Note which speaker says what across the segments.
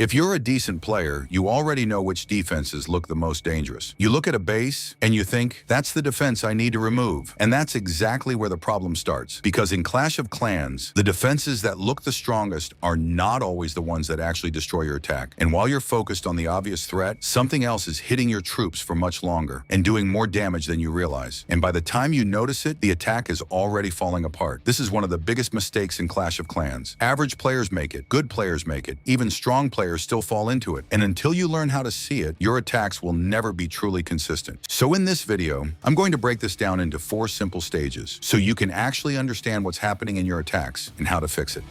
Speaker 1: If you're a decent player, you already know which defenses look the most dangerous. You look at a base and you think, that's the defense I need to remove. And that's exactly where the problem starts. Because in Clash of Clans, the defenses that look the strongest are not always the ones that actually destroy your attack. And while you're focused on the obvious threat, something else is hitting your troops for much longer and doing more damage than you realize. And by the time you notice it, the attack is already falling apart. This is one of the biggest mistakes in Clash of Clans. Average players make it, good players make it, even strong players still fall into it. And until you learn how to see it, your attacks will never be truly consistent. So in this video, I'm going to break this down into 4 simple stages so you can actually understand what's happening in your attacks and how to fix it.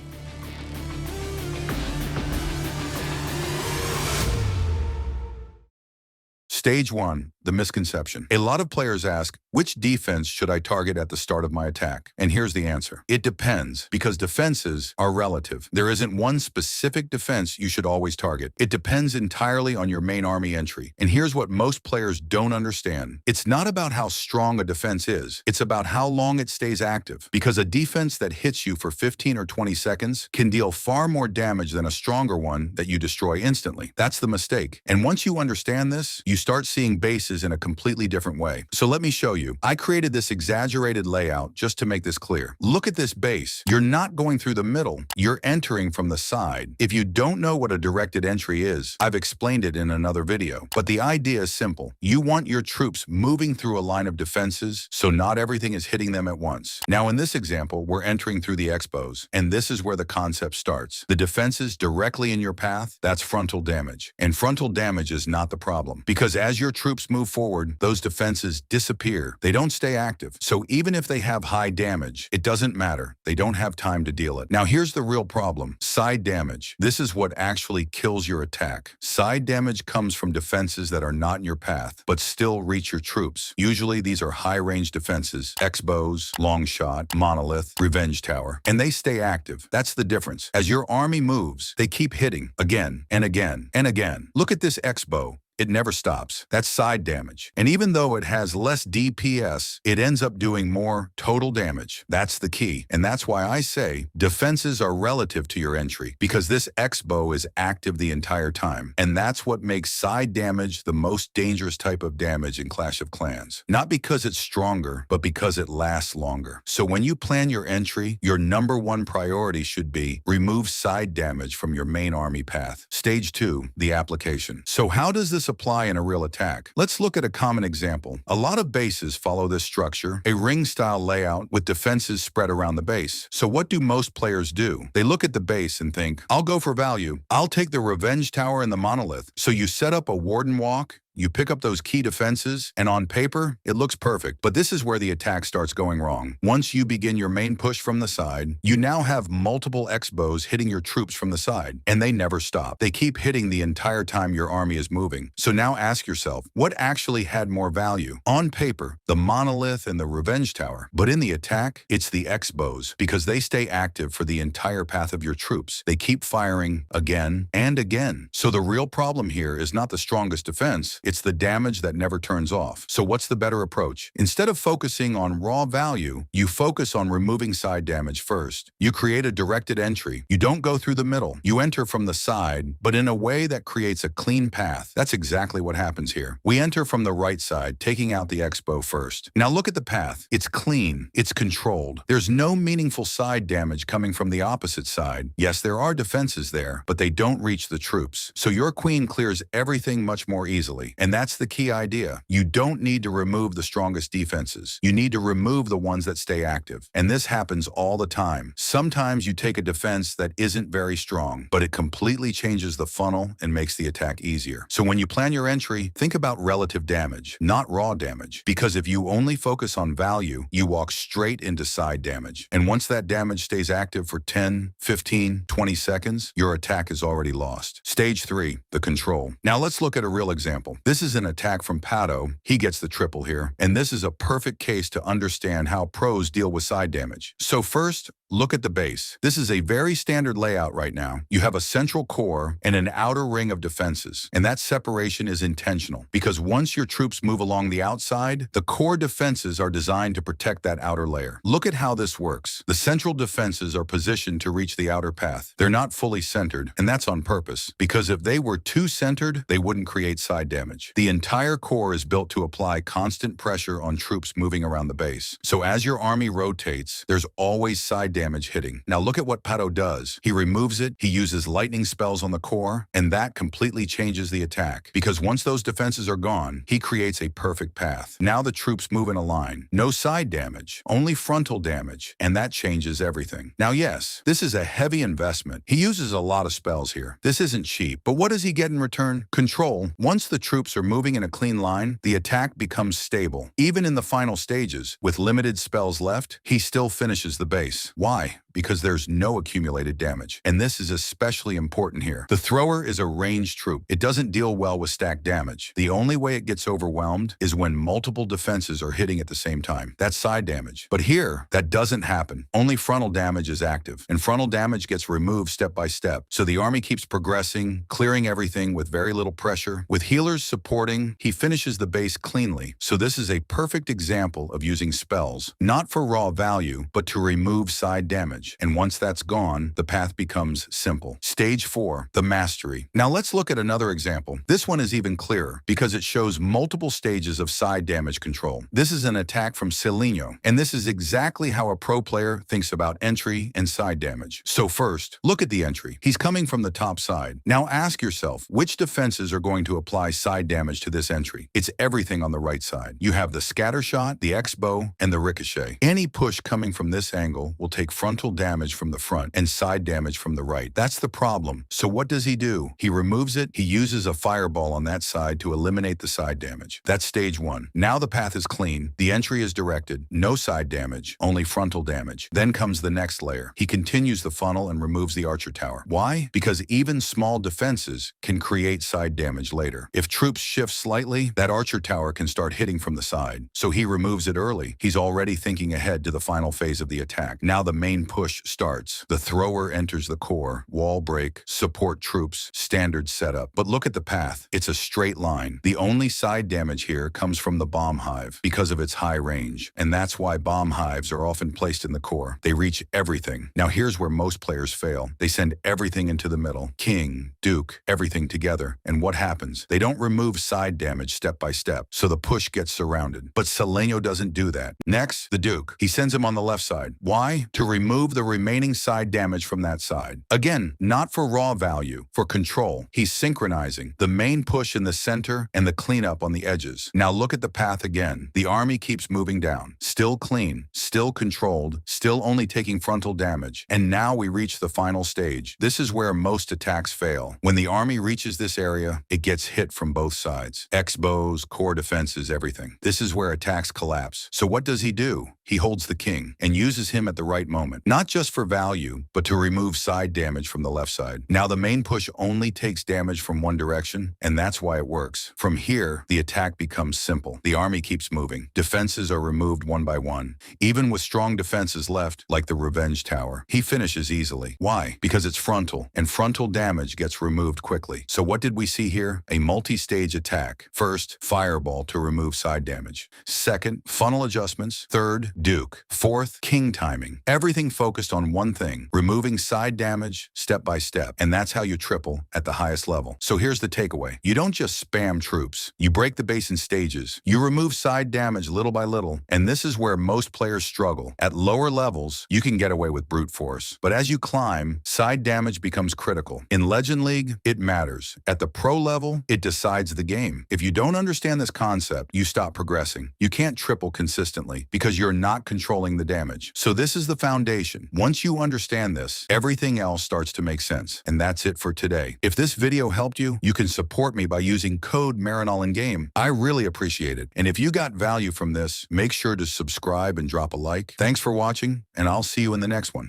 Speaker 1: Stage 1, the misconception. A lot of players ask, which defense should I target at the start of my attack? And here's the answer. It depends, because defenses are relative. There isn't one specific defense you should always target. It depends entirely on your main army entry. And here's what most players don't understand. It's not about how strong a defense is. It's about how long it stays active. Because a defense that hits you for 15 or 20 seconds can deal far more damage than a stronger one that you destroy instantly. That's the mistake. And once you understand this, you start seeing bases in a completely different way. So let me show you. I created this exaggerated layout just to make this clear. Look at this base. You're not going through the middle. You're entering from the side. If you don't know what a directed entry is, I've explained it in another video. But the idea is simple. You want your troops moving through a line of defenses, so not everything is hitting them at once. Now in this example, we're entering through the Expos, and this is where the concept starts. The defenses directly in your path, that's frontal damage. And frontal damage is not the problem, because as your troops move forward, those defenses disappear. They don't stay active. So even if they have high damage, it doesn't matter. They don't have time to deal it. Now here's the real problem. Side damage. This is what actually kills your attack. Side damage comes from defenses that are not in your path, but still reach your troops. Usually these are high-range defenses, X-bows, long shot, monolith, revenge tower, and they stay active. That's the difference. As your army moves, they keep hitting again and again and again. Look at this X-bow. It never stops. That's side damage. And even though it has less DPS, it ends up doing more total damage. That's the key. And that's why I say defenses are relative to your entry, because this X-bow is active the entire time. And that's what makes side damage the most dangerous type of damage in Clash of Clans. Not because it's stronger, but because it lasts longer. So when you plan your entry, your #1 priority should be remove side damage from your main army path. Stage 2, the application. So how does this apply in a real attack? Let's look at a common example. A lot of bases follow this structure, a ring-style layout with defenses spread around the base. So what do most players do? They look at the base and think, I'll go for value. I'll take the revenge tower and the monolith. So you set up a warden walk, you pick up those key defenses, and on paper, it looks perfect. But this is where the attack starts going wrong. Once you begin your main push from the side, you now have multiple X-bows hitting your troops from the side, and they never stop. They keep hitting the entire time your army is moving. So now ask yourself, what actually had more value? On paper, the monolith and the revenge tower. But in the attack, it's the X-bows, because they stay active for the entire path of your troops. They keep firing again and again. So the real problem here is not the strongest defense. It's the damage that never turns off. So what's the better approach? Instead of focusing on raw value, you focus on removing side damage first. You create a directed entry. You don't go through the middle. You enter from the side, but in a way that creates a clean path. That's exactly what happens here. We enter from the right side, taking out the X-bow first. Now look at the path. It's clean. It's controlled. There's no meaningful side damage coming from the opposite side. Yes, there are defenses there, but they don't reach the troops. So your queen clears everything much more easily. And that's the key idea. You don't need to remove the strongest defenses. You need to remove the ones that stay active. And this happens all the time. Sometimes you take a defense that isn't very strong, but it completely changes the funnel and makes the attack easier. So when you plan your entry, think about relative damage, not raw damage. Because if you only focus on value, you walk straight into side damage. And once that damage stays active for 10, 15, 20 seconds, your attack is already lost. Stage 3, the control. Now let's look at a real example. This is an attack from Pato. He gets the triple here. And this is a perfect case to understand how pros deal with side damage. So first, Look at the base. This is a very standard layout right now. You have a central core and an outer ring of defenses, and that separation is intentional because once your troops move along the outside, the core defenses are designed to protect that outer layer. Look at how this works. The central defenses are positioned to reach the outer path. They're not fully centered, and that's on purpose, because if they were too centered, they wouldn't create side damage. The entire core is built to apply constant pressure on troops moving around the base. So as your army rotates, there's always side damage hitting. Now look at what Pato does. He removes it, he uses lightning spells on the core, and that completely changes the attack. Because once those defenses are gone, he creates a perfect path. Now the troops move in a line. No side damage, only frontal damage, and that changes everything. Now yes, this is a heavy investment. He uses a lot of spells here. This isn't cheap, but what does he get in return? Control. Once the troops are moving in a clean line, the attack becomes stable. Even in the final stages, with limited spells left, he still finishes the base. Why? Because there's no accumulated damage. And this is especially important here. The thrower is a ranged troop. It doesn't deal well with stacked damage. The only way it gets overwhelmed is when multiple defenses are hitting at the same time. That's side damage. But here, that doesn't happen. Only frontal damage is active, and frontal damage gets removed step by step. So the army keeps progressing, clearing everything with very little pressure. With healers supporting, he finishes the base cleanly. So this is a perfect example of using spells, not for raw value, but to remove side damage. And once that's gone, the path becomes simple. Stage 4, the mastery. Now let's look at another example. This one is even clearer because it shows multiple stages of side damage control. This is an attack from Selenio, and this is exactly how a pro player thinks about entry and side damage. So first, look at the entry. He's coming from the top side. Now ask yourself, which defenses are going to apply side damage to this entry? It's everything on the right side. You have the scatter shot, the X-bow, and the ricochet. Any push coming from this angle will take frontal damage from the front and side damage from the right. That's the problem. So what does he do? He removes it. He uses a fireball on that side to eliminate the side damage. That's stage 1. Now the path is clean. The entry is directed. No side damage, only frontal damage. Then comes the next layer. He continues the funnel and removes the archer tower. Why? Because even small defenses can create side damage later. If troops shift slightly, that archer tower can start hitting from the side. So he removes it early. He's already thinking ahead to the final phase of the attack. Now the main push starts. The thrower enters the core, wall break, support troops, standard setup. But look at the path. It's a straight line. The only side damage here comes from the bomb hive because of its high range. And that's why bomb hives are often placed in the core. They reach everything. Now here's where most players fail. They send everything into the middle. King, duke, everything together. And what happens? They don't remove side damage step by step, so the push gets surrounded. But Selenio doesn't do that. Next, the duke. He sends him on the left side. Why? To remove the remaining side damage from that side. Again, not for raw value, for control. He's synchronizing the main push in the center and the cleanup on the edges. Now look at the path again. The army keeps moving down. Still clean, still controlled, still only taking frontal damage. And now we reach the final stage. This is where most attacks fail. When the army reaches this area, it gets hit from both sides. X-bows, core defenses, everything. This is where attacks collapse. So what does he do? He holds the king and uses him at the right moment. Not just for value, but to remove side damage from the left side. Now the main push only takes damage from one direction, and that's why it works. From here, the attack becomes simple. The army keeps moving. Defenses are removed one by one. Even with strong defenses left, like the Revenge Tower, he finishes easily. Why? Because it's frontal, and frontal damage gets removed quickly. So what did we see here? A multi-stage attack. First, fireball to remove side damage. Second, funnel adjustments. Third, duke. Fourth, king timing. Everything focused on one thing, removing side damage step by step. And that's how you triple at the highest level. So here's the takeaway. You don't just spam troops. You break the base in stages. You remove side damage little by little. And this is where most players struggle. At lower levels, you can get away with brute force. But as you climb, side damage becomes critical. In Legend League, it matters. At the pro level, it decides the game. If you don't understand this concept, you stop progressing. You can't triple consistently because you're not controlling the damage. So this is the foundation. Once you understand this, everything else starts to make sense. And that's it for today. If this video helped you, you can support me by using code Marinol in game. I really appreciate it. And if you got value from this, make sure to subscribe and drop a like. Thanks for watching, and I'll see you in the next one.